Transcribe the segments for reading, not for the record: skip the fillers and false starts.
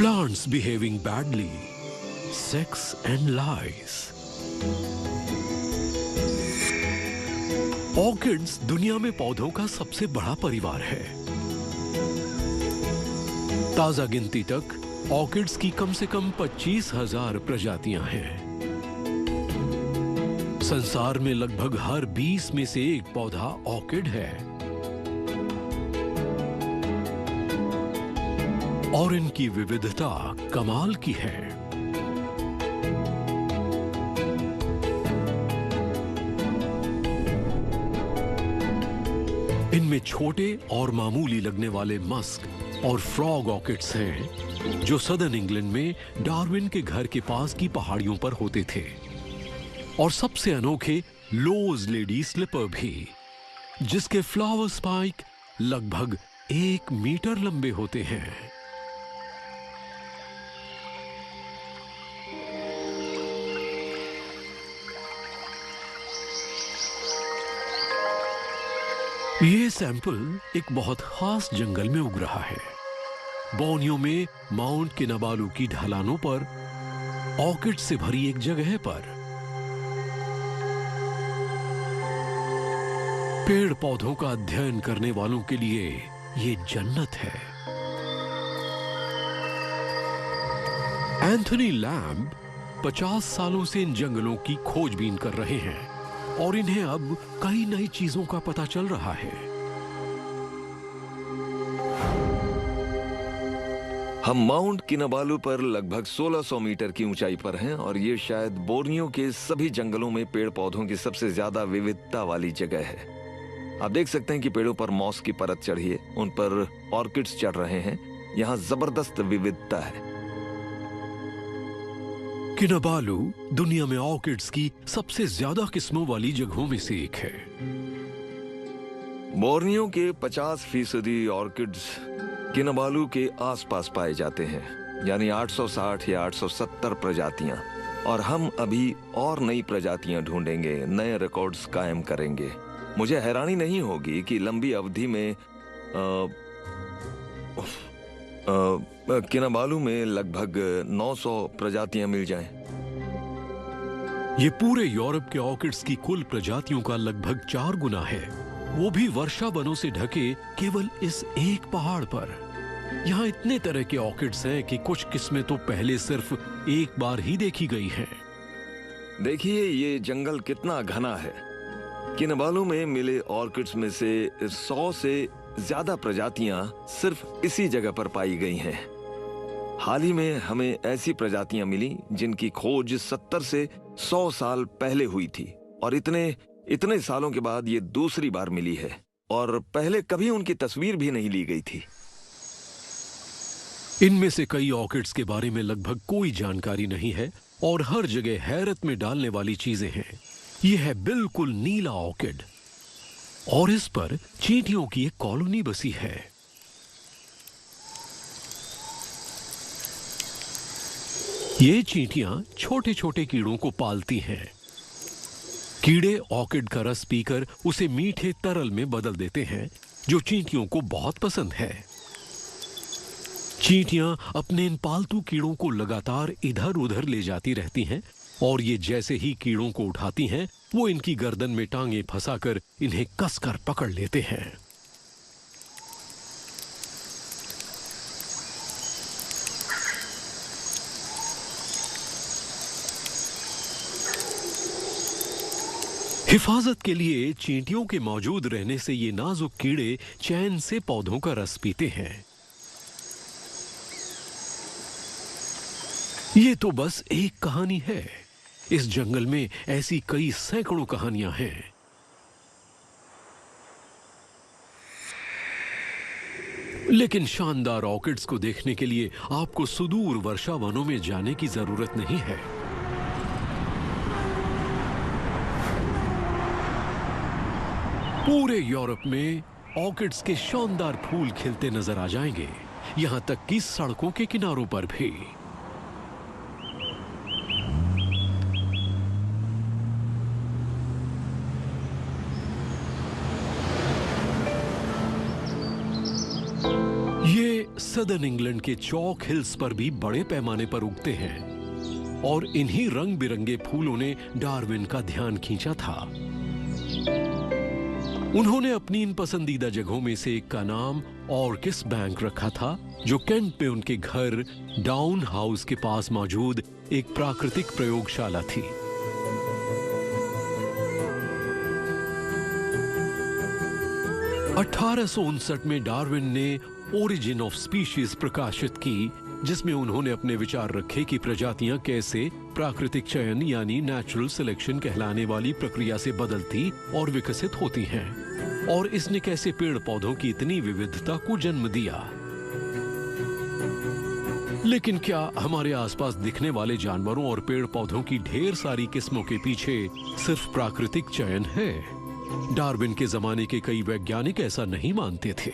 Plants behaving badly, sex and lies. Orchids दुनिया में पौधों का सबसे बड़ा परिवार है। ताजा गिनती तक ऑर्किड्स की कम से कम 25,000 प्रजातियां हैं। संसार में लगभग हर 20 में से एक पौधा ऑर्किड है और इनकी विविधता कमाल की है। इनमें छोटे और मामूली लगने वाले मस्क और फ्रॉग ऑर्किड्स हैं, जो सदर्न इंग्लैंड में डार्विन के घर के पास की पहाड़ियों पर होते थे। और सबसे अनोखे लोज लेडी स्लिपर भी, जिसके फ्लावर स्पाइक लगभग 1 मीटर लंबे होते हैं। ये सैंपल एक बहुत खास जंगल में उग रहा है। बोर्नियो में माउंट किनाबालू की ढलानों पर ऑर्किड से भरी एक जगह पर पेड़ पौधों का अध्ययन करने वालों के लिए ये जन्नत है। एंथनी लैम्ब 50 सालों से इन जंगलों की खोजबीन कर रहे हैं और इन्हें अब कई नई चीजों का पता चल रहा है। हम माउंट किनाबालू पर लगभग 1600 मीटर की ऊंचाई पर हैं और ये शायद बोर्नियो के सभी जंगलों में पेड़ पौधों की सबसे ज्यादा विविधता वाली जगह है। आप देख सकते हैं कि पेड़ों पर मॉस की परत चढ़ी है, उन पर ऑर्किड्स चढ़ रहे हैं। यहाँ जबरदस्त विविधता है। किनाबालू दुनिया में ऑर्किड्स की सबसे ज्यादा किस्मों वाली जगहों में से एक है। बोर्नियो के 50% ऑर्किड्स किनाबालू के आसपास पाए जाते हैं, यानी 860 या 870 प्रजातियां। और हम अभी और नई प्रजातियां ढूंढेंगे, नए रिकॉर्ड्स कायम करेंगे। मुझे हैरानी नहीं होगी कि लंबी अवधि में किनाबालू में लगभग 900 प्रजातियां मिल जाएं। ये पूरे यूरोप के ऑर्किड्स की कुल प्रजातियों का लगभग 4 गुना है, वो भी वर्षा वनों से ढके केवल इस एक पहाड़ पर। यहाँ इतने तरह के ऑर्किड्स हैं कि कुछ किस्में तो पहले सिर्फ एक बार ही देखी गई हैं। देखिए ये जंगल कितना घना है। किनाबालू में मिले ऑर्किड्स में से 100 से ज्यादा प्रजातियां सिर्फ इसी जगह पर पाई गई हैं। हाल ही में हमें ऐसी प्रजातियां मिली जिनकी खोज 70 से 100 साल पहले हुई थी और इतने सालों के बाद ये दूसरी बार मिली है और पहले कभी उनकी तस्वीर भी नहीं ली गई थी। इनमें से कई ऑर्किड्स के बारे में लगभग कोई जानकारी नहीं है और हर जगह हैरत में डालने वाली चीजें हैं। यह है बिल्कुल नीला ऑर्किड और इस पर चींटियों की एक कॉलोनी बसी है। ये चींटियां छोटे छोटे कीड़ों को पालती हैं। कीड़े ऑर्किड का रस पीकर उसे मीठे तरल में बदल देते हैं, जो चींटियों को बहुत पसंद है। चींटियां अपने इन पालतू कीड़ों को लगातार इधर उधर ले जाती रहती हैं और ये जैसे ही कीड़ों को उठाती हैं, वो इनकी गर्दन में टांगे फंसाकर इन्हें कसकर पकड़ लेते हैं। हिफाजत के लिए चींटियों के मौजूद रहने से ये नाजुक कीड़े चैन से पौधों का रस पीते हैं। ये तो बस एक कहानी है। इस जंगल में ऐसी कई सैकड़ों कहानियां हैं। लेकिन शानदार ऑर्किड्स को देखने के लिए आपको सुदूर वर्षा वनों में जाने की जरूरत नहीं है। पूरे यूरोप में ऑर्किड्स के शानदार फूल खिलते नजर आ जाएंगे, यहां तक कि सड़कों के किनारों पर भी। सदर्न इंग्लैंड के चॉक हिल्स पर भी बड़े पैमाने पर उगते हैं और इन्हीं रंग बिरंगे फूलों ने डार्विन का ध्यान खींचा था। उन्होंने अपनी इन पसंदीदा जगहों में से एक का नाम ऑर्किस बैंक रखा था, जो केंट में उनके घर डाउन हाउस के पास मौजूद एक प्राकृतिक प्रयोगशाला थी। (1859) में डार्विन ने ओरिजिन ऑफ स्पीशीज प्रकाशित की, जिसमें उन्होंने अपने विचार रखे कि प्रजातियां कैसे प्राकृतिक चयन यानी नेचुरल सिलेक्शन कहलाने वाली प्रक्रिया से बदलती और विकसित होती हैं, और इसने कैसे पेड़ पौधों की इतनी विविधता को जन्म दिया। लेकिन क्या हमारे आसपास दिखने वाले जानवरों और पेड़ पौधों की ढेर सारी किस्मों के पीछे सिर्फ प्राकृतिक चयन है? डार्विन के जमाने के कई वैज्ञानिक ऐसा नहीं मानते थे।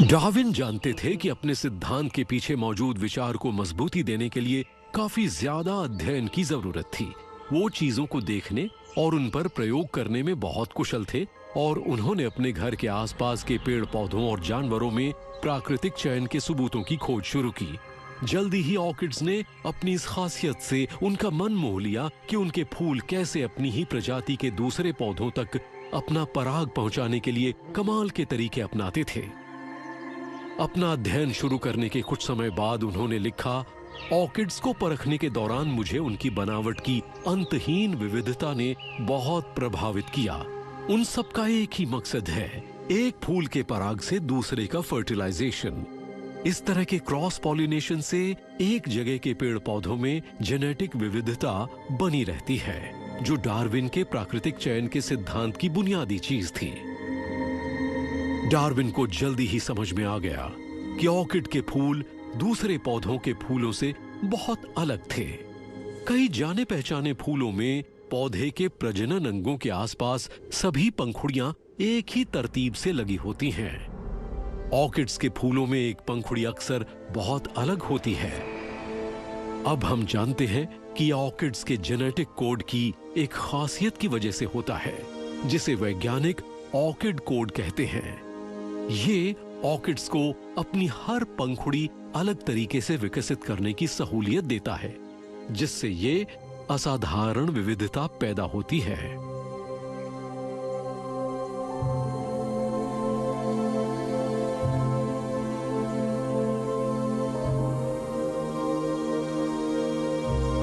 डार्विन जानते थे कि अपने सिद्धांत के पीछे मौजूद विचार को मजबूती देने के लिए काफी ज्यादा अध्ययन की जरूरत थी। वो चीजों को देखने और उन पर प्रयोग करने में बहुत कुशल थे, और उन्होंने अपने घर के आसपास के पेड़ पौधों और जानवरों में प्राकृतिक चयन के सबूतों की खोज शुरू की। जल्दी ही ऑर्किड्स ने अपनी इस खासियत से उनका मन मोह लिया कि उनके फूल कैसे अपनी ही प्रजाति के दूसरे पौधों तक अपना पराग पहुंचाने के लिए कमाल के तरीके अपनाते थे। अपना अध्ययन शुरू करने के कुछ समय बाद उन्होंने लिखा, ऑर्किड्स को परखने के दौरान मुझे उनकी बनावट की अंतहीन विविधता ने बहुत प्रभावित किया। उन सबका एक ही मकसद है, एक फूल के पराग से दूसरे का फर्टिलाइजेशन। इस तरह के क्रॉस पॉलिनेशन से एक जगह के पेड़ पौधों में जेनेटिक विविधता बनी रहती है, जो डार्विन के प्राकृतिक चयन के सिद्धांत की बुनियादी चीज थी। डार्विन को जल्दी ही समझ में आ गया कि ऑर्किड के फूल दूसरे पौधों के फूलों से बहुत अलग थे। कई जाने पहचाने फूलों में पौधे के प्रजनन अंगों के आसपास सभी पंखुड़ियां एक ही तरतीब से लगी होती हैं। ऑर्किड्स के फूलों में एक पंखुड़ी अक्सर बहुत अलग होती है। अब हम जानते हैं कि ऑर्किड्स के जेनेटिक कोड की एक खासियत की वजह से होता है, जिसे वैज्ञानिक ऑर्किड कोड कहते हैं। ये ऑर्किड्स को अपनी हर पंखुड़ी अलग तरीके से विकसित करने की सहूलियत देता है, जिससे ये असाधारण विविधता पैदा होती है।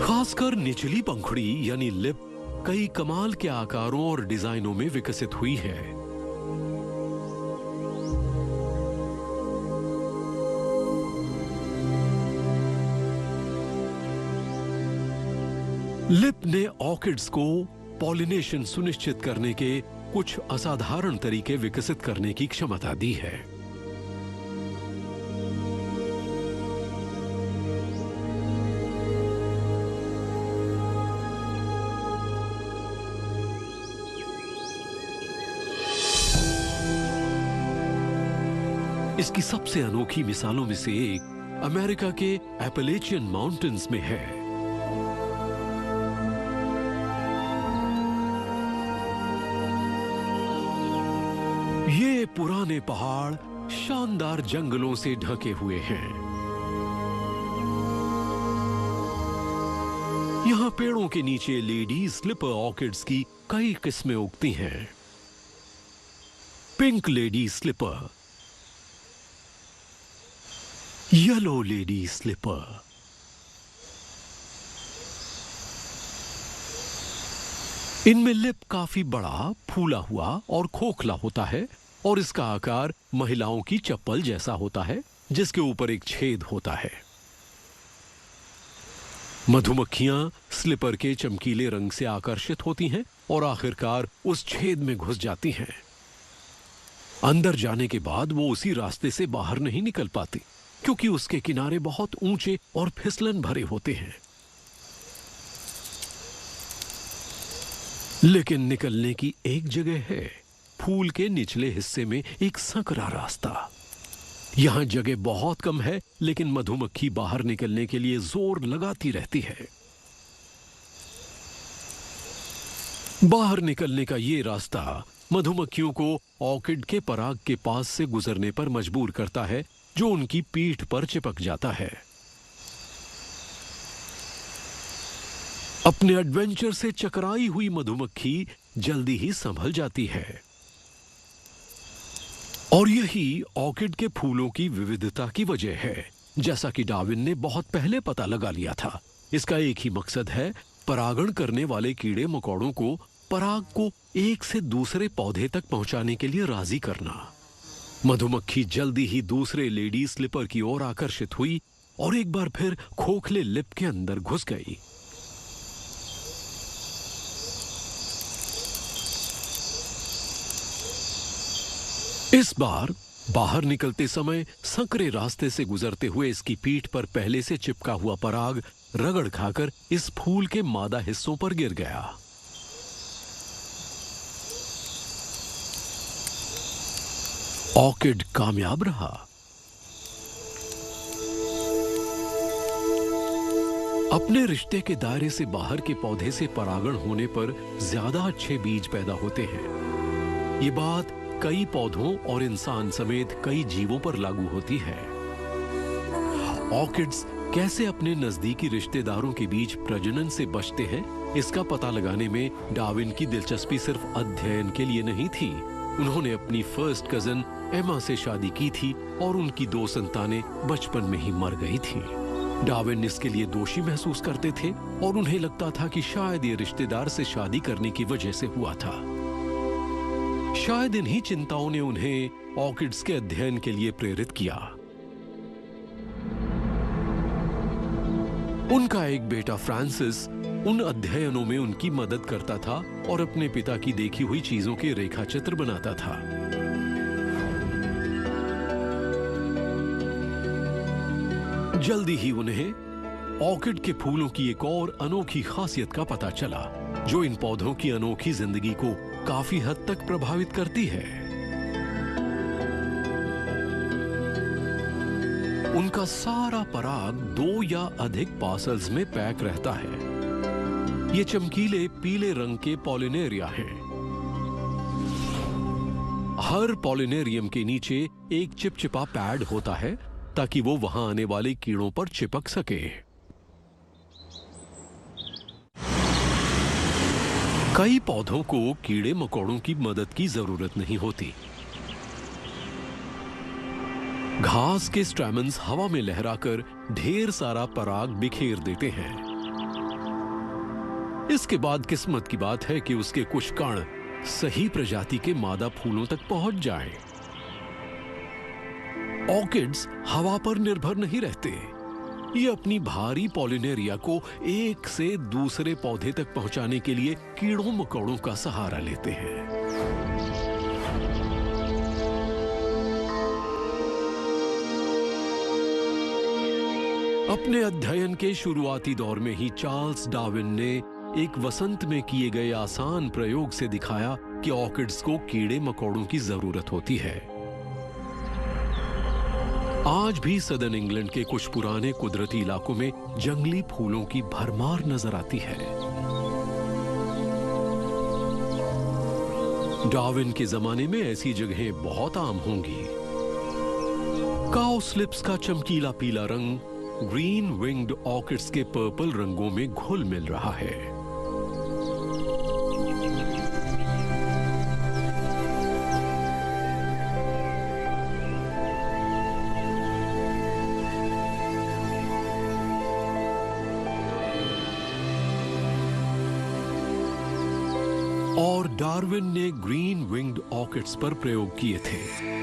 खासकर निचली पंखुड़ी यानी लिप कई कमाल के आकारों और डिजाइनों में विकसित हुई है। लिप ने ऑर्किड्स को पॉलिनेशन सुनिश्चित करने के कुछ असाधारण तरीके विकसित करने की क्षमता दी है। इसकी सबसे अनोखी मिसालों में से एक अमेरिका के एपेलेचियन माउंटेन्स में है। ये पुराने पहाड़ शानदार जंगलों से ढके हुए हैं। यहां पेड़ों के नीचे लेडी स्लिपर ऑर्किड्स की कई किस्में उगती हैं। Pink lady slipper, yellow lady slipper, इनमें लिप काफी बड़ा, फूला हुआ और खोखला होता है, और इसका आकार महिलाओं की चप्पल जैसा होता है, जिसके ऊपर एक छेद होता है। मधुमक्खियां स्लिपर के चमकीले रंग से आकर्षित होती हैं और आखिरकार उस छेद में घुस जाती हैं। अंदर जाने के बाद वो उसी रास्ते से बाहर नहीं निकल पाती, क्योंकि उसके किनारे बहुत ऊंचे और फिसलन भरे होते हैं। लेकिन निकलने की एक जगह है, फूल के निचले हिस्से में एक संकरा रास्ता। यहां जगह बहुत कम है, लेकिन मधुमक्खी बाहर निकलने के लिए जोर लगाती रहती है। बाहर निकलने का ये रास्ता मधुमक्खियों को ऑर्किड के पराग के पास से गुजरने पर मजबूर करता है, जो उनकी पीठ पर चिपक जाता है। अपने एडवेंचर से चकराई हुई मधुमक्खी जल्दी ही संभल जाती है। और यही ऑर्किड के फूलों की विविधता की वजह है, जैसा कि डार्विन ने बहुत पहले पता लगा लिया था। इसका एक ही मकसद है, परागण करने वाले कीड़े मकोड़ों को पराग को एक से दूसरे पौधे तक पहुंचाने के लिए राजी करना। मधुमक्खी जल्दी ही दूसरे लेडी स्लीपर की ओर आकर्षित हुई और एक बार फिर खोखले लिप के अंदर घुस गई। इस बार बाहर निकलते समय संकरे रास्ते से गुजरते हुए इसकी पीठ पर पहले से चिपका हुआ पराग रगड़ खाकर इस फूल के मादा हिस्सों पर गिर गया। ऑर्किड कामयाब रहा। अपने रिश्ते के दायरे से बाहर के पौधे से परागण होने पर ज्यादा अच्छे बीज पैदा होते हैं। ये बात कई पौधों और इंसान समेत कई जीवों पर लागू होती है। ऑर्किड्स कैसे अपने नजदीकी रिश्तेदारों के बीच प्रजनन से बचते हैं, इसका पता लगाने में डार्विन की दिलचस्पी सिर्फ अध्ययन के लिए नहीं थी। उन्होंने अपनी फर्स्ट कजन एमा से शादी की थी और उनकी 2 संतानें बचपन में ही मर गई थी। डार्विन इसके लिए दोषी महसूस करते थे और उन्हें लगता था कि शायद ये रिश्तेदार से शादी करने की वजह से हुआ था। शायद इन्हीं चिंताओं ने उन्हें ऑर्किड्स के अध्ययन के लिए प्रेरित किया। उनका एक बेटा फ्रांसिस उन अध्ययनों में उनकी मदद करता था और अपने पिता की देखी हुई चीजों के रेखाचित्र बनाता था। जल्दी ही उन्हें ऑर्किड के फूलों की एक और अनोखी खासियत का पता चला, जो इन पौधों की अनोखी जिंदगी को काफी हद तक प्रभावित करती है। उनका सारा पराग 2 या अधिक पार्सल्स में पैक रहता है। ये चमकीले पीले रंग के पॉलिनेरिया हैं। हर पॉलिनेरियम के नीचे एक चिपचिपा पैड होता है ताकि वो वहां आने वाले कीड़ों पर चिपक सके। कई पौधों को कीड़े मकोड़ों की मदद की जरूरत नहीं होती। घास के स्ट्रैमन्स हवा में लहराकर ढेर सारा पराग बिखेर देते हैं। इसके बाद किस्मत की बात है कि उसके कुछ कण सही प्रजाति के मादा फूलों तक पहुंच जाएं। ऑर्किड्स हवा पर निर्भर नहीं रहते। ये अपनी भारी पॉलिनेरिया को एक से दूसरे पौधे तक पहुंचाने के लिए कीड़ों मकोड़ों का सहारा लेते हैं। अपने अध्ययन के शुरुआती दौर में ही चार्ल्स डार्विन ने एक वसंत में किए गए आसान प्रयोग से दिखाया कि ऑर्किड्स को कीड़े मकोड़ों की जरूरत होती है। आज भी सदर्न इंग्लैंड के कुछ पुराने कुदरती इलाकों में जंगली फूलों की भरमार नजर आती है। डार्विन के जमाने में ऐसी जगहें बहुत आम होंगी। काउस्लिप्स का चमकीला पीला रंग ग्रीन विंग्ड ऑर्किड्स के पर्पल रंगों में घुल मिल रहा है। और डार्विन ने ग्रीन विंग्ड ऑर्किड्स पर प्रयोग किए थे।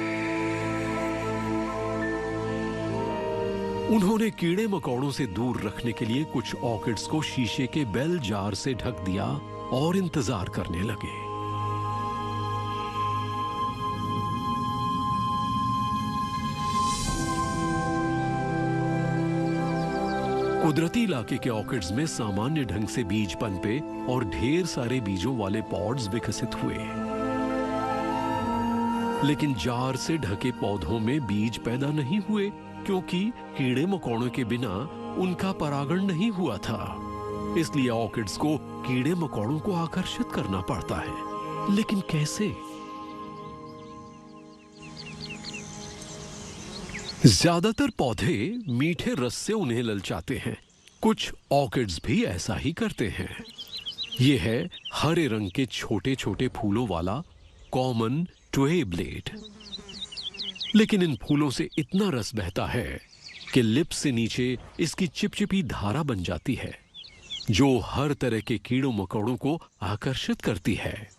उन्होंने कीड़े मकोड़ों से दूर रखने के लिए कुछ ऑर्किड्स को शीशे के बेल जार से ढक दिया और इंतजार करने लगे। कुदरती इलाके के ऑर्किड्स में सामान्य ढंग से बीज पनपे और ढेर सारे बीजों वाले पॉड्स विकसित हुए। लेकिन जार से ढके पौधों में बीज पैदा नहीं हुए, क्योंकि कीड़े मकोड़ों के बिना उनका परागण नहीं हुआ था। इसलिए ऑर्किड्स को कीड़े मकोड़ों को आकर्षित करना पड़ता है, लेकिन कैसे? ज्यादातर पौधे मीठे रस से उन्हें ललचाते हैं। कुछ ऑर्किड्स भी ऐसा ही करते हैं। ये है हरे रंग के छोटे छोटे फूलों वाला कॉमन ट्वे ब्लेड। लेकिन इन फूलों से इतना रस बहता है कि लिप्स से नीचे इसकी चिपचिपी धारा बन जाती है, जो हर तरह के कीड़ों मकोड़ों को आकर्षित करती है।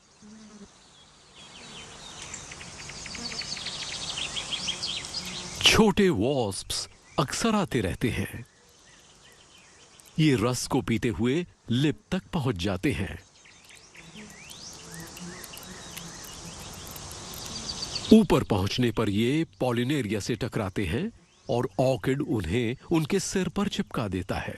छोटे वॉस्प्स अक्सर आते रहते हैं। ये रस को पीते हुए लिप तक पहुंच जाते हैं। ऊपर पहुंचने पर ये पॉलिनेरिया से टकराते हैं और ऑर्किड उन्हें उनके सिर पर चिपका देता है।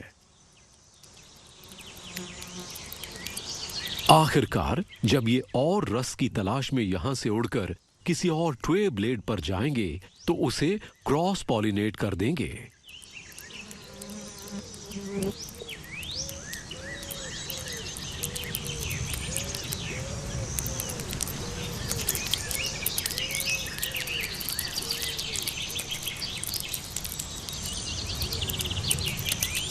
आखिरकार जब ये और रस की तलाश में यहां से उड़कर किसी और ट्वे ब्लेड पर जाएंगे तो उसे क्रॉस पॉलिनेट कर देंगे।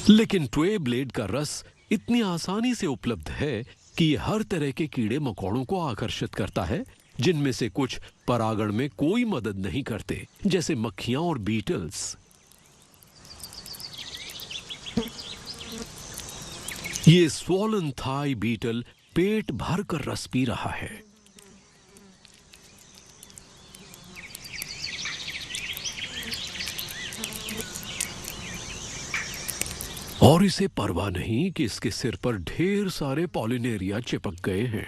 लेकिन ट्वे ब्लेड का रस इतनी आसानी से उपलब्ध है कि यह हर तरह के कीड़े मकोड़ों को आकर्षित करता है, जिनमें से कुछ परागण में कोई मदद नहीं करते, जैसे मक्खियां और बीटल्स। ये स्वॉलन थाई बीटल पेट भर कर रस पी रहा है। और इसे परवाह नहीं कि इसके सिर पर ढेर सारे पॉलिनेरिया चिपक गए हैं।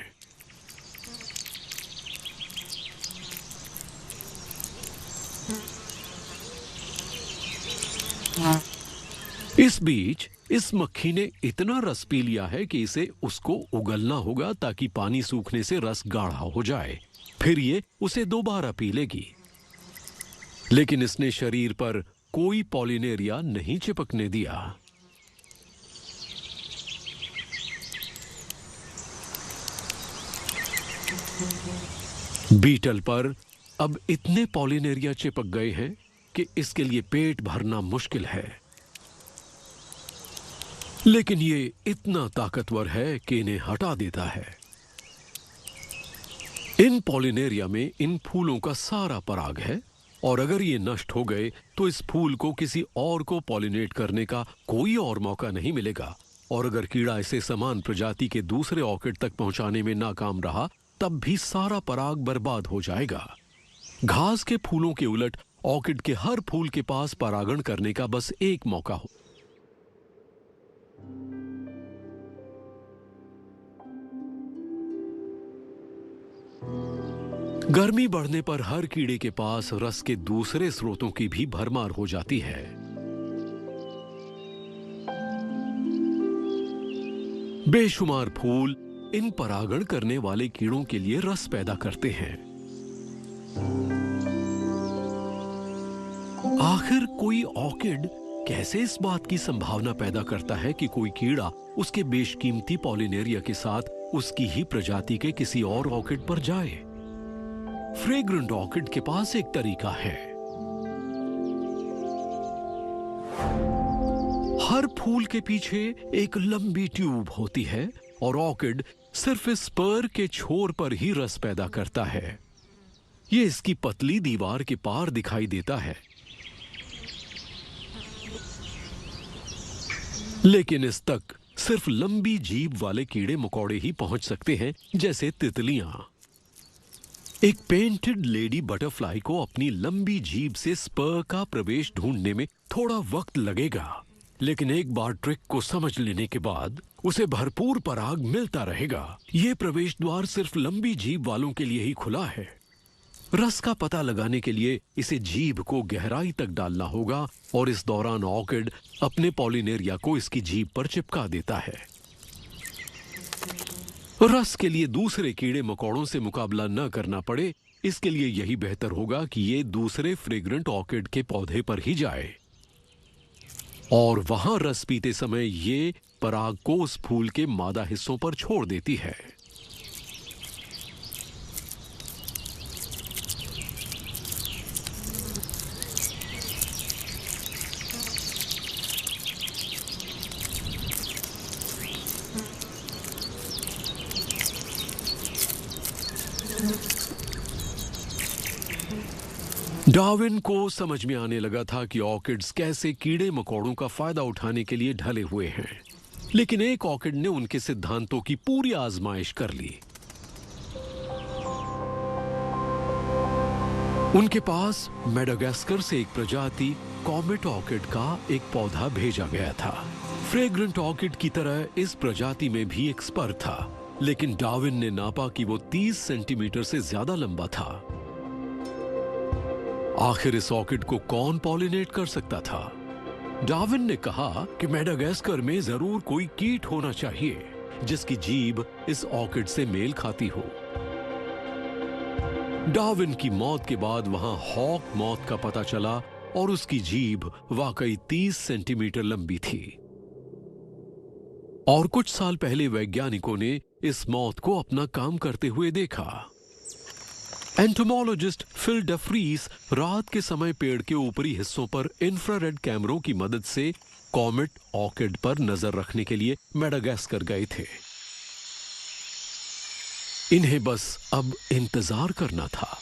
इस बीच इस मक्खी ने इतना रस पी लिया है कि इसे उसको उगलना होगा ताकि पानी सूखने से रस गाढ़ा हो जाए, फिर ये उसे दोबारा पी लेगी। लेकिन इसने शरीर पर कोई पॉलिनेरिया नहीं चिपकने दिया। बीटल पर अब इतने पॉलिनेरिया चिपक गए हैं कि इसके लिए पेट भरना मुश्किल है। लेकिन ये इतना ताकतवर है कि इन्हें हटा देता है। इन पॉलिनेरिया में इन फूलों का सारा पराग है, और अगर ये नष्ट हो गए तो इस फूल को किसी और को पॉलिनेट करने का कोई और मौका नहीं मिलेगा। और अगर कीड़ा इसे समान प्रजाति के दूसरे ऑर्किड तक पहुंचाने में नाकाम रहा, तब भी सारा पराग बर्बाद हो जाएगा। घास के फूलों के उलट ऑर्किड के हर फूल के पास परागण करने का बस एक मौका हो। गर्मी बढ़ने पर हर कीड़े के पास रस के दूसरे स्रोतों की भी भरमार हो जाती है। बेशुमार फूल इन परागण करने वाले कीड़ों के लिए रस पैदा करते हैं। आखिर कोई ऑर्किड कैसे इस बात की संभावना पैदा करता है कि कोई कीड़ा उसके बेशकीमती पॉलिनेरिया के साथ उसकी ही प्रजाति के किसी और ऑर्किड पर जाए? फ्रेग्रेंट ऑर्किड के पास एक तरीका है। हर फूल के पीछे एक लंबी ट्यूब होती है और ऑर्किड सिर्फ इस स्पर के छोर पर ही रस पैदा करता है। यह इसकी पतली दीवार के पार दिखाई देता है। लेकिन इस तक सिर्फ लंबी जीभ वाले कीड़े मकोड़े ही पहुंच सकते हैं, जैसे तितलियां। एक पेंटेड लेडी बटरफ्लाई को अपनी लंबी जीभ से स्पर का प्रवेश ढूंढने में थोड़ा वक्त लगेगा, लेकिन एक बार ट्रिक को समझ लेने के बाद उसे भरपूर पराग मिलता रहेगा। यह प्रवेश द्वार सिर्फ लंबी जीभ वालों के लिए ही खुला है। रस का पता लगाने के लिए इसे जीभ को गहराई तक डालना होगा, और इस दौरान ऑर्किड अपने पॉलिनेरिया को इसकी जीभ पर चिपका देता है। रस के लिए दूसरे कीड़े मकोड़ों से मुकाबला न करना पड़े, इसके लिए यही बेहतर होगा कि ये दूसरे फ्रेग्रेंट ऑर्किड के पौधे पर ही जाए और वहां रस पीते समय ये पराग को उस फूल के मादा हिस्सों पर छोड़ देती है। डार्विन को समझ में आने लगा था कि ऑर्किड्स कैसे कीड़े मकोड़ों का फायदा उठाने के लिए ढले हुए हैं, लेकिन एक ऑर्किड ने उनके सिद्धांतों की पूरी आजमाइश कर ली। उनके पास मेडागास्कर से एक प्रजाति कॉमेट ऑर्किड का एक पौधा भेजा गया था। फ्रेग्रेंट ऑर्किड की तरह इस प्रजाति में भी एक स्पर था, लेकिन डार्विन ने नापा कि वो 30 सेंटीमीटर से ज्यादा लंबा था। आखिर इस ऑर्किड को कौन पॉलिनेट कर सकता था? डार्विन ने कहा कि मेडागास्कर में जरूर कोई कीट होना चाहिए जिसकी जीभ इस ऑर्किड से मेल खाती हो। डार्विन की मौत के बाद वहां हॉक मौत का पता चला और उसकी जीभ वाकई 30 सेंटीमीटर लंबी थी। और कुछ साल पहले वैज्ञानिकों ने इस मौत को अपना काम करते हुए देखा। एंटोमोलॉजिस्ट फिल डफरीस रात के समय पेड़ के ऊपरी हिस्सों पर इंफ्रारेड कैमरों की मदद से कॉमेट ऑर्किड पर नजर रखने के लिए मेडागास्कर गए थे। इन्हें बस अब इंतजार करना था।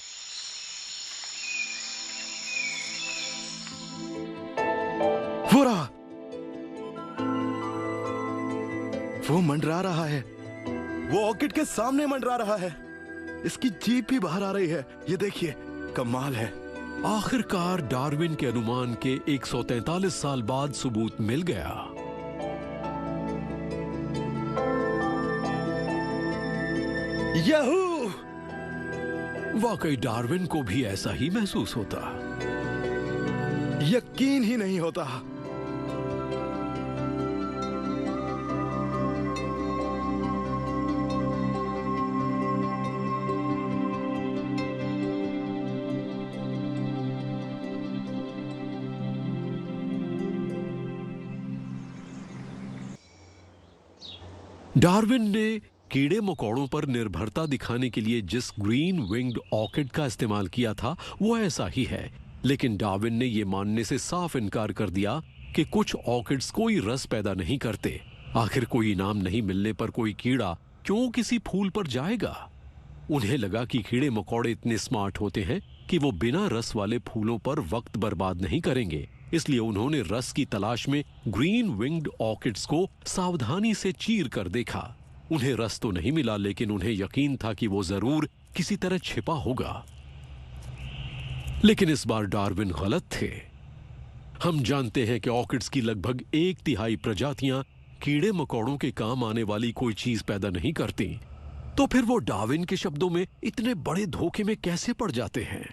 वो मंडरा रहा है। वो ऑर्किड के सामने मंडरा रहा है। इसकी जीभ भी बाहर आ रही है। ये देखिए, कमाल है। आखिरकार डार्विन के अनुमान के 143 साल बाद सबूत मिल गया। याहू! वाकई डार्विन को भी ऐसा ही महसूस होता। यकीन ही नहीं होता। डार्विन ने कीड़े मकोड़ों पर निर्भरता दिखाने के लिए जिस ग्रीन विंग्ड ऑर्किड का इस्तेमाल किया था वो ऐसा ही है, लेकिन डार्विन ने यह मानने से साफ इनकार कर दिया कि कुछ ऑर्किड्स कोई रस पैदा नहीं करते। आखिर कोई इनाम नहीं मिलने पर कोई कीड़ा क्यों किसी फूल पर जाएगा? उन्हें लगा कि कीड़े मकोड़े इतने स्मार्ट होते हैं कि वो बिना रस वाले फूलों पर वक्त बर्बाद नहीं करेंगे, इसलिए उन्होंने रस की तलाश में ग्रीन विंग्ड ऑर्किड्स को सावधानी से चीर कर देखा। उन्हें रस तो नहीं मिला, लेकिन उन्हें यकीन था कि वो जरूर किसी तरह छिपा होगा। लेकिन इस बार डार्विन गलत थे। हम जानते हैं कि ऑर्किड्स की लगभग 1/3 प्रजातियां कीड़े मकोड़ों के काम आने वाली कोई चीज पैदा नहीं करती। तो फिर वो डार्विन के शब्दों में इतने बड़े धोखे में कैसे पड़ जाते हैं?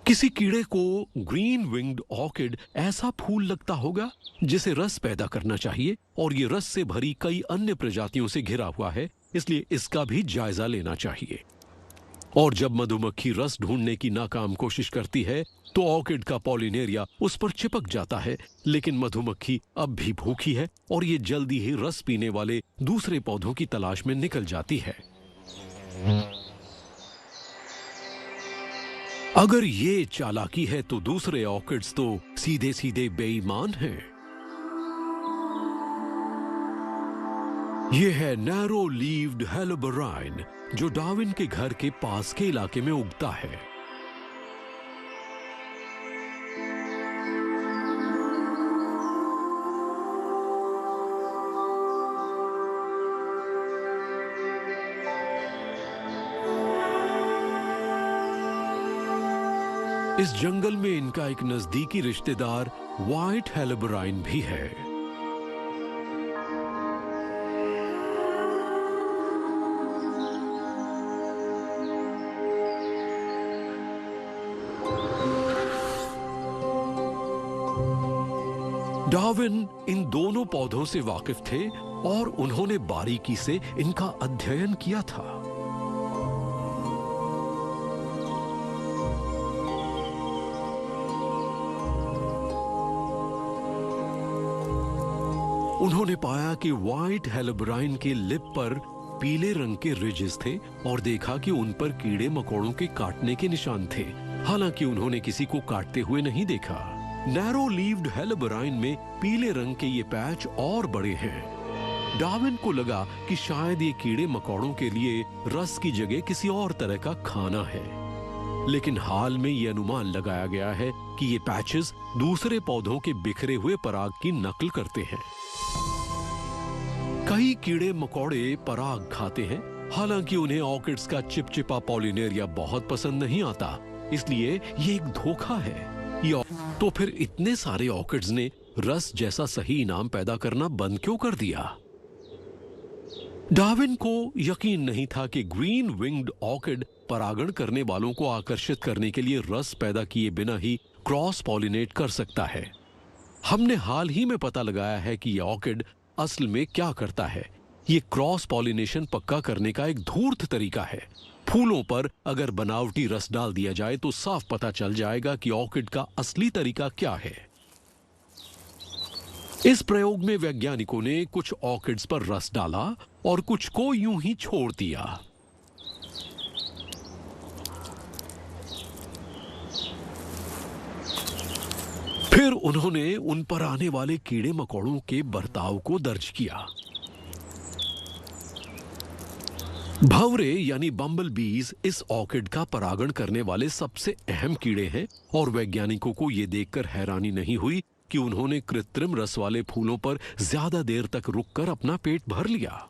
किसी कीड़े को ग्रीन विंग्ड ऑर्किड ऐसा फूल लगता होगा जिसे रस पैदा करना चाहिए, और ये रस से भरी कई अन्य प्रजातियों से घिरा हुआ है, इसलिए इसका भी जायजा लेना चाहिए। और जब मधुमक्खी रस ढूंढने की नाकाम कोशिश करती है तो ऑर्किड का पॉलिनेरिया उस पर चिपक जाता है, लेकिन मधुमक्खी अब भी भूखी है और ये जल्दी ही रस पीने वाले दूसरे पौधों की तलाश में निकल जाती है। अगर ये चालाकी है तो दूसरे ऑर्किड्स तो सीधे सीधे बेईमान हैं। यह है नैरो लीव्ड हेलोबराइन, जो डार्विन के घर के पास के इलाके में उगता है। इस जंगल में इनका एक नजदीकी रिश्तेदार व्हाइट हेलोबराइन भी है। डार्विन इन दोनों पौधों से वाकिफ थे और उन्होंने बारीकी से इनका अध्ययन किया था। उन्होंने पाया कि व्हाइट हेल्बराइन के लिप पर पीले रंग के रिजेस थे और देखा कि उन पर कीड़े मकोड़ों के काटने के निशान थे, हालांकि उन्होंने किसी को काटते हुए नहीं देखा। नैरो लीव्ड हेल्बराइन में पीले रंग के ये पैच और बड़े हैं। डार्विन को लगा कि शायद ये कीड़े मकोड़ों के लिए रस की जगह किसी और तरह का खाना है, लेकिन हाल में ये अनुमान लगाया गया है कि ये पैचेस दूसरे पौधों के बिखरे हुए पराग की नकल करते हैं। कई कीड़े मकोड़े पराग खाते हैं, हालांकि उन्हें ऑर्किड्स का चिपचिपा पॉलिनेरिया बहुत पसंद नहीं आता, इसलिए ये एक धोखा है। तो फिर इतने सारे ऑर्किड्स ने रस जैसा सही इनाम पैदा करना बंद क्यों कर दिया? डार्विन को यकीन नहीं था कि ग्रीन विंग्ड ऑर्किड परागण करने वालों को आकर्षित करने के लिए रस पैदा किए बिना ही क्रॉस पॉलिनेट कर सकता है। हमने हाल ही में पता लगाया है कि यह ऑर्किड असल में क्या करता है। ये क्रॉस पॉलिनेशन पक्का करने का एक धूर्त तरीका है। फूलों पर अगर बनावटी रस डाल दिया जाए तो साफ पता चल जाएगा कि ऑर्किड का असली तरीका क्या है। इस प्रयोग में वैज्ञानिकों ने कुछ ऑर्किड्स पर रस डाला और कुछ को यूं ही छोड़ दिया। फिर उन्होंने उन पर आने वाले कीड़े मकोड़ों के बर्ताव को दर्ज किया। भंवरे यानी बम्बल बीज इस ऑर्किड का परागण करने वाले सबसे अहम कीड़े हैं और वैज्ञानिकों को यह देखकर हैरानी नहीं हुई कि उन्होंने कृत्रिम रस वाले फूलों पर ज्यादा देर तक रुककर अपना पेट भर लिया।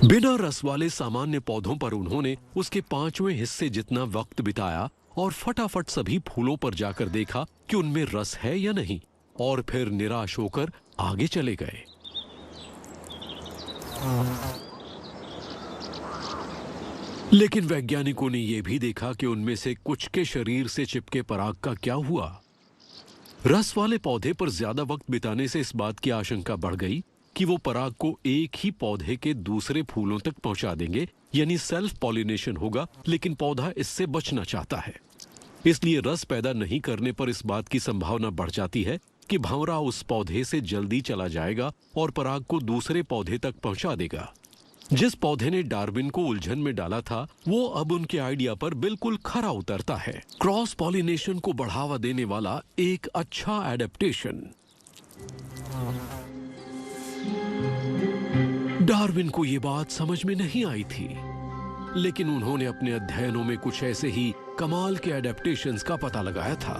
बिना रस वाले सामान्य पौधों पर उन्होंने उसके 5वें हिस्से जितना वक्त बिताया और फटाफट सभी फूलों पर जाकर देखा कि उनमें रस है या नहीं, और फिर निराश होकर आगे चले गए। लेकिन वैज्ञानिकों ने यह भी देखा कि उनमें से कुछ के शरीर से चिपके पराग का क्या हुआ। रस वाले पौधे पर ज्यादा वक्त बिताने से इस बात की आशंका बढ़ गई कि वो पराग को एक ही पौधे के दूसरे फूलों तक पहुंचा देंगे, यानी सेल्फ पॉलिनेशन होगा, लेकिन पौधा इससे बचना चाहता है। इसलिए रस पैदा नहीं करने पर इस बात की संभावना बढ़ जाती है कि भंवरा उस पौधे से जल्दी चला जाएगा और पराग को दूसरे पौधे तक पहुंचा देगा। जिस पौधे ने डार्विन को उलझन में डाला था, वो अब उनके आइडिया पर बिल्कुल खरा उतरता है। क्रॉस पॉलिनेशन को बढ़ावा देने वाला एक अच्छा एडेप्टेशन। डार्विन को यह बात समझ में नहीं आई थी, लेकिन उन्होंने अपने अध्ययनों में कुछ ऐसे ही कमाल के एडेप्टेशंस का पता लगाया था।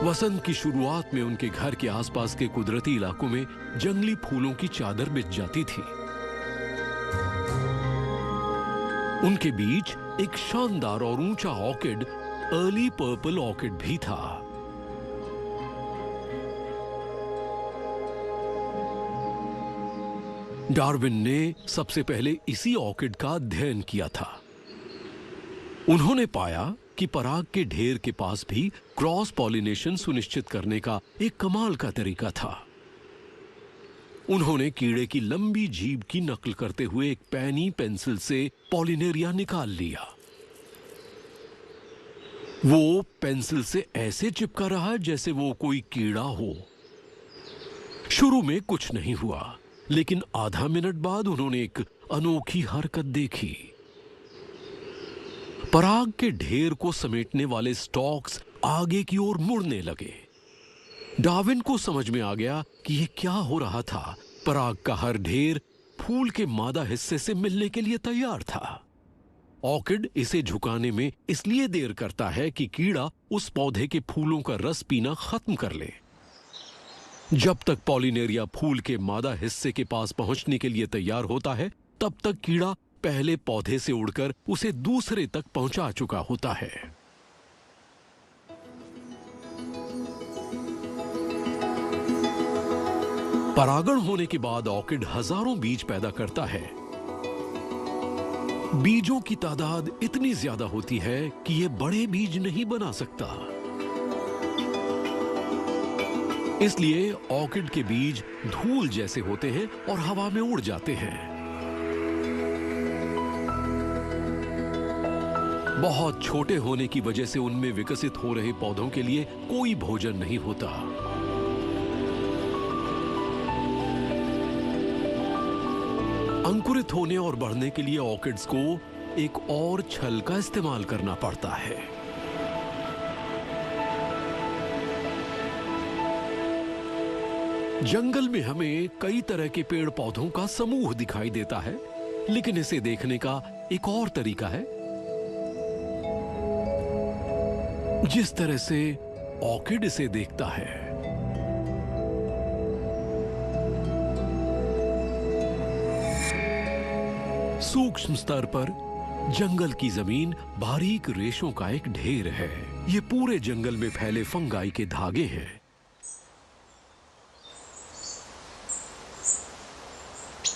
वसंत की शुरुआत में उनके घर के आसपास के कुदरती इलाकों में जंगली फूलों की चादर बिछ जाती थी। उनके बीच एक शानदार और ऊंचा ऑर्किड, अर्ली पर्पल ऑर्किड भी था। डार्विन ने सबसे पहले इसी ऑर्किड का अध्ययन किया था। उन्होंने पाया कि पराग के ढेर के पास भी क्रॉस पॉलिनेशन सुनिश्चित करने का एक कमाल का तरीका था। उन्होंने कीड़े की लंबी जीभ की नकल करते हुए एक पैनी पेंसिल से पॉलिनेरिया निकाल लिया। वो पेंसिल से ऐसे चिपका रहा जैसे वो कोई कीड़ा हो। शुरू में कुछ नहीं हुआ, लेकिन आधा मिनट बाद उन्होंने एक अनोखी हरकत देखी। पराग के ढेर को समेटने वाले स्टॉक्स आगे की ओर मुड़ने लगे। डार्विन को समझ में आ गया कि यह क्या हो रहा था। पराग का हर ढेर फूल के मादा हिस्से से मिलने के लिए तैयार था। ऑर्किड इसे झुकाने में इसलिए देर करता है कि कीड़ा उस पौधे के फूलों का रस पीना खत्म कर ले। जब तक पॉलिनेरिया फूल के मादा हिस्से के पास पहुंचने के लिए तैयार होता है, तब तक कीड़ा पहले पौधे से उड़कर उसे दूसरे तक पहुंचा चुका होता है। परागण होने के बाद ऑर्किड हजारों बीज पैदा करता है। बीजों की तादाद इतनी ज्यादा होती है कि यह बड़े बीज नहीं बना सकता। इसलिए ऑर्किड के बीज धूल जैसे होते हैं और हवा में उड़ जाते हैं। बहुत छोटे होने की वजह से उनमें विकसित हो रहे पौधों के लिए कोई भोजन नहीं होता। अंकुरित होने और बढ़ने के लिए ऑर्किड्स को एक और छल का इस्तेमाल करना पड़ता है। जंगल में हमें कई तरह के पेड़ पौधों का समूह दिखाई देता है, लेकिन इसे देखने का एक और तरीका है। जिस तरह से ऑर्किड इसे देखता है। सूक्ष्म स्तर पर जंगल की जमीन बारीक रेशों का एक ढेर है। ये पूरे जंगल में फैले फंगाई के धागे हैं।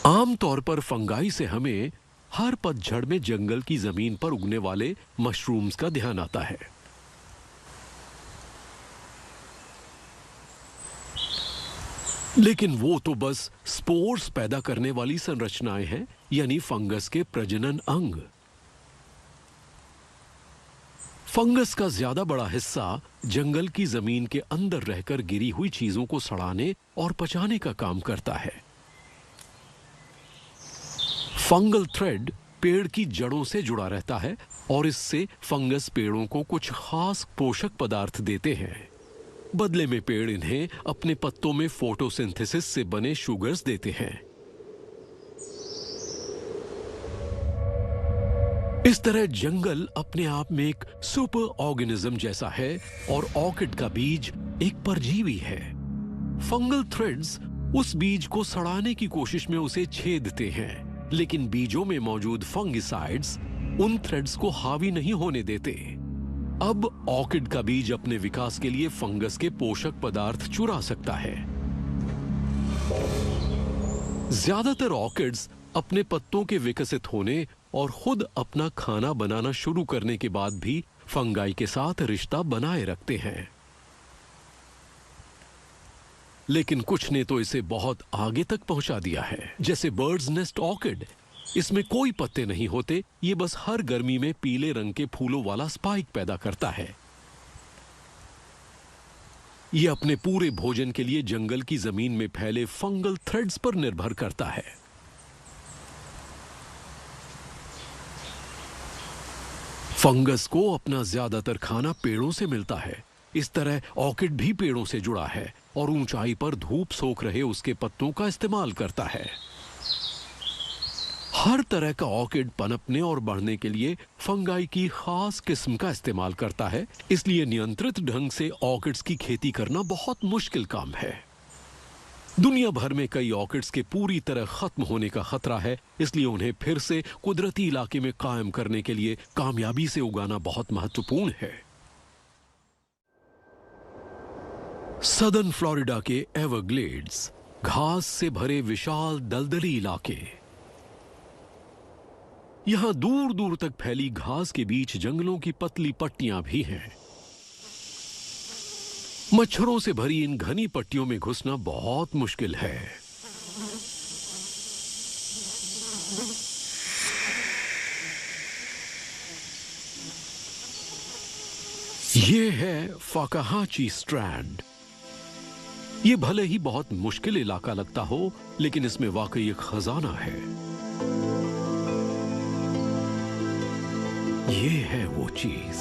आमतौर पर फंगाई से हमें हर पतझड़ में जंगल की जमीन पर उगने वाले मशरूम्स का ध्यान आता है। लेकिन वो तो बस स्पोर्स पैदा करने वाली संरचनाएं हैं, यानी फंगस के प्रजनन अंग। फंगस का ज्यादा बड़ा हिस्सा जंगल की जमीन के अंदर रहकर गिरी हुई चीजों को सड़ाने और पचाने का काम करता है। फंगल थ्रेड पेड़ की जड़ों से जुड़ा रहता है और इससे फंगस पेड़ों को कुछ खास पोषक पदार्थ देते हैं। बदले में पेड़ इन्हें अपने पत्तों में फोटोसिंथेसिस से बने शुगर्स देते हैं। इस तरह जंगल अपने आप में एक सुपर ऑर्गेनिज्म जैसा है और ऑर्किड का बीज एक परजीवी है। फंगल थ्रेड्स उस बीज को सड़ाने की कोशिश में उसे छेदते हैं, लेकिन बीजों में मौजूद फंगिसाइड्स उन थ्रेड्स को हावी नहीं होने देते। अब ऑर्किड का बीज अपने विकास के लिए फंगस के पोषक पदार्थ चुरा सकता है। ज्यादातर ऑर्किड्स अपने पत्तों के विकसित होने और खुद अपना खाना बनाना शुरू करने के बाद भी फंगाई के साथ रिश्ता बनाए रखते हैं। लेकिन कुछ ने तो इसे बहुत आगे तक पहुंचा दिया है, जैसे बर्ड्स नेस्ट ऑर्किड। इसमें कोई पत्ते नहीं होते, ये बस हर गर्मी में पीले रंग के फूलों वाला स्पाइक पैदा करता है। ये अपने पूरे भोजन के लिए जंगल की जमीन में फैले फंगल थ्रेड्स पर निर्भर करता है। फंगस को अपना ज्यादातर खाना पेड़ों से मिलता है। इस तरह ऑर्किड भी पेड़ों से जुड़ा है और ऊंचाई पर धूप सोख रहे उसके पत्तों का इस्तेमाल करता है। हर तरह का ऑर्किड पनपने और बढ़ने के लिए फंगाई की खास किस्म का इस्तेमाल करता है, इसलिए नियंत्रित ढंग से ऑर्किड्स की खेती करना बहुत मुश्किल काम है। दुनिया भर में कई ऑर्किड्स के पूरी तरह खत्म होने का खतरा है, इसलिए उन्हें फिर से कुदरती इलाके में कायम करने के लिए कामयाबी से उगाना बहुत महत्वपूर्ण है। सदर्न फ्लोरिडा के एवरग्लेड्स, घास से भरे विशाल दलदली इलाके। यहां दूर दूर तक फैली घास के बीच जंगलों की पतली पट्टियां भी हैं। मच्छरों से भरी इन घनी पट्टियों में घुसना बहुत मुश्किल है। ये है फाकाहाची स्ट्रैंड। ये भले ही बहुत मुश्किल इलाका लगता हो, लेकिन इसमें वाकई एक खजाना है। ये है वो चीज,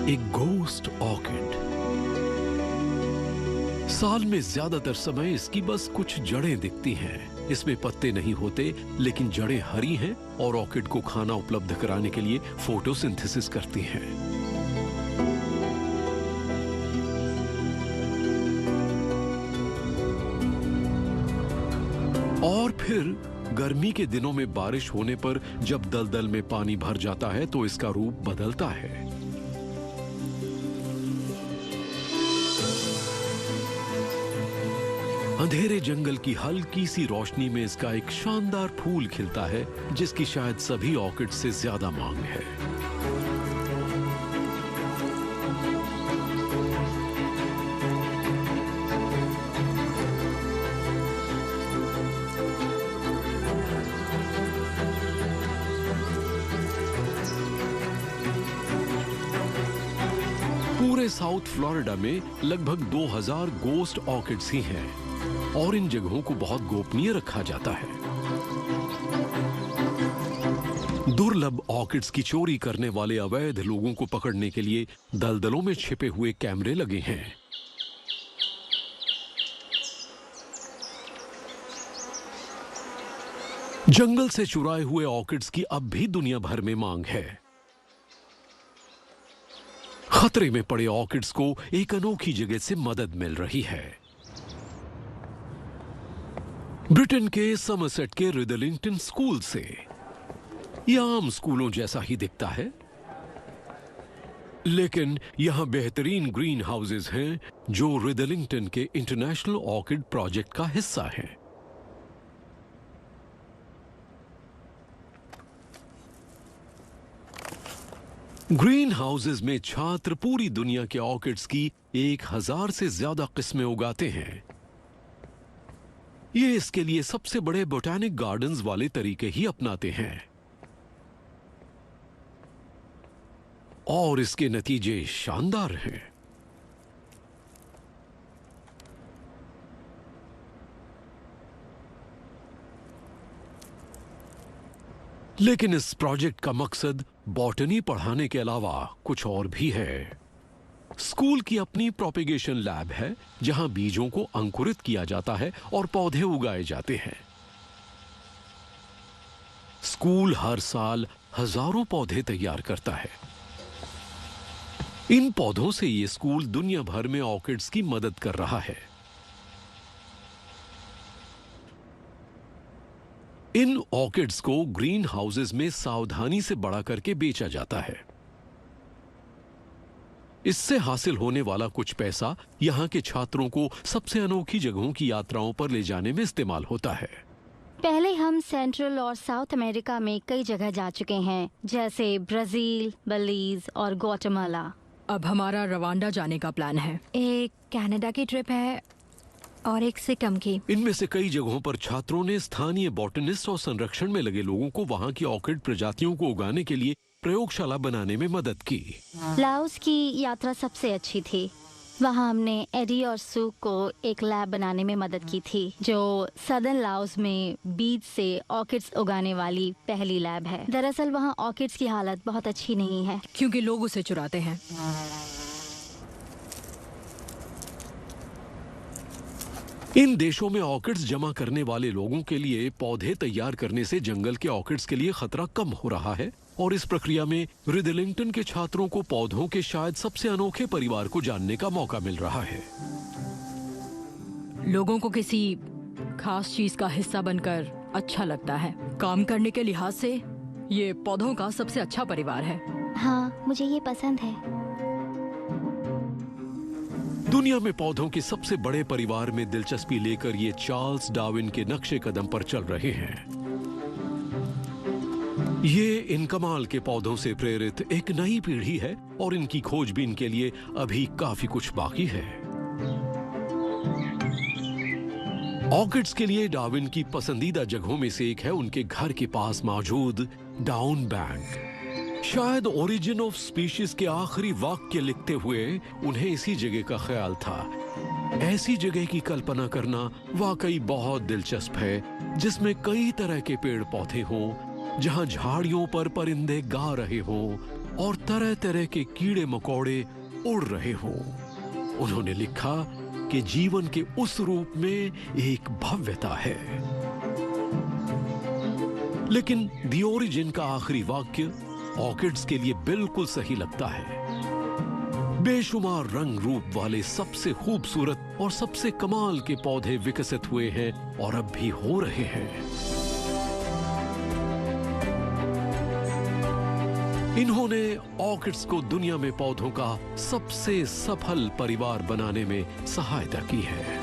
एक गोस्ट ऑर्किड। साल में ज्यादातर समय इसकी बस कुछ जड़ें दिखती हैं। इसमें पत्ते नहीं होते, लेकिन जड़ें हरी हैं और ऑर्किड को खाना उपलब्ध कराने के लिए फोटोसिंथेसिस करती हैं। और फिर गर्मी के दिनों में बारिश होने पर जब दलदल में पानी भर जाता है तो इसका रूप बदलता है। अंधेरे जंगल की हल्की सी रोशनी में इसका एक शानदार फूल खिलता है, जिसकी शायद सभी ऑर्किड से ज्यादा मांग है। पूरे साउथ फ्लोरिडा में लगभग 2000 गोस्ट ऑर्किड्स ही हैं और इन जगहों को बहुत गोपनीय रखा जाता है। दुर्लभ ऑर्किड्स की चोरी करने वाले अवैध लोगों को पकड़ने के लिए दलदलों में छिपे हुए कैमरे लगे हैं। जंगल से चुराए हुए ऑर्किड्स की अब भी दुनिया भर में मांग है। खतरे में पड़े ऑर्किड्स को एक अनोखी जगह से मदद मिल रही है। ब्रिटेन के समरसेट के रिदलिंगटन स्कूल से। यह आम स्कूलों जैसा ही दिखता है, लेकिन यहां बेहतरीन ग्रीन हाउसेज हैं जो रिदलिंगटन के इंटरनेशनल ऑर्किड प्रोजेक्ट का हिस्सा हैं। ग्रीन हाउसेज में छात्र पूरी दुनिया के ऑर्किड्स की 1000 से ज्यादा किस्में उगाते हैं। ये इसके लिए सबसे बड़े बोटैनिक गार्डन्स वाले तरीके ही अपनाते हैं और इसके नतीजे शानदार हैं। लेकिन इस प्रोजेक्ट का मकसद बॉटनी पढ़ाने के अलावा कुछ और भी है। स्कूल की अपनी प्रोपेगेशन लैब है जहां बीजों को अंकुरित किया जाता है और पौधे उगाए जाते हैं। स्कूल हर साल हजारों पौधे तैयार करता है। इन पौधों से यह स्कूल दुनिया भर में ऑर्किड्स की मदद कर रहा है। इन ऑर्किड्स को ग्रीन हाउसेज में सावधानी से बड़ा करके बेचा जाता है। इससे हासिल होने वाला कुछ पैसा यहां के छात्रों को सबसे अनोखी जगहों की यात्राओं पर ले जाने में इस्तेमाल होता है। पहले हम सेंट्रल और साउथ अमेरिका में कई जगह जा चुके हैं, जैसे ब्राजील, बलीज और ग्वाटेमाला। अब हमारा रवांडा जाने का प्लान है। एक कनाडा की ट्रिप है और एक सिक्किम की। इनमें से कई जगहों पर छात्रों ने स्थानीय बॉटनिस्ट और संरक्षण में लगे लोगों को वहां की ऑर्किड प्रजातियों को उगाने के लिए प्रयोगशाला बनाने में मदद की। लाओस की यात्रा सबसे अच्छी थी। वहां हमने एडी और सू को एक लैब बनाने में मदद की थी, जो सदर्न लाओस में बीज से ऑर्किड्स उगाने वाली पहली लैब है। दरअसल वहां ऑर्किड्स की हालत बहुत अच्छी नहीं है क्योंकि लोग उसे चुराते हैं। इन देशों में ऑर्किड्स जमा करने वाले लोगों के लिए पौधे तैयार करने से जंगल के ऑर्किड्स के लिए खतरा कम हो रहा है और इस प्रक्रिया में रिदलिंगटन के छात्रों को पौधों के शायद सबसे अनोखे परिवार को जानने का मौका मिल रहा है। लोगों को किसी खास चीज का हिस्सा बनकर अच्छा लगता है। काम करने के लिहाज से ये पौधों का सबसे अच्छा परिवार है। हाँ, मुझे ये पसंद है। दुनिया में पौधों के सबसे बड़े परिवार में दिलचस्पी लेकर ये चार्ल्स डार्विन के नक्शे कदम पर चल रहे हैं। ये इन कमाल के पौधों से प्रेरित एक नई पीढ़ी है और इनकी खोजबीन के लिए अभी काफी कुछ बाकी है। ऑर्किड्स के लिए डार्विन की पसंदीदा जगहों में से एक है उनके घर के पास मौजूद डाउन बैंक। शायद ओरिजिन ऑफ स्पीशीज के आखिरी वाक्य लिखते हुए उन्हें इसी जगह का ख्याल था। ऐसी जगह की कल्पना करना वाकई बहुत दिलचस्प है जिसमें कई तरह के पेड़ पौधे हों, जहां झाड़ियों पर परिंदे गा रहे हों और तरह तरह के कीड़े मकोड़े उड़ रहे हों। उन्होंने लिखा कि जीवन के उस रूप में एक भव्यता है। लेकिन द ओरिजिन का आखिरी वाक्य ऑर्किड्स के लिए बिल्कुल सही लगता है। बेशुमार रंग रूप वाले सबसे खूबसूरत और सबसे कमाल के पौधे विकसित हुए हैं और अब भी हो रहे हैं। इन्होंने ऑर्किड्स को दुनिया में पौधों का सबसे सफल परिवार बनाने में सहायता की है।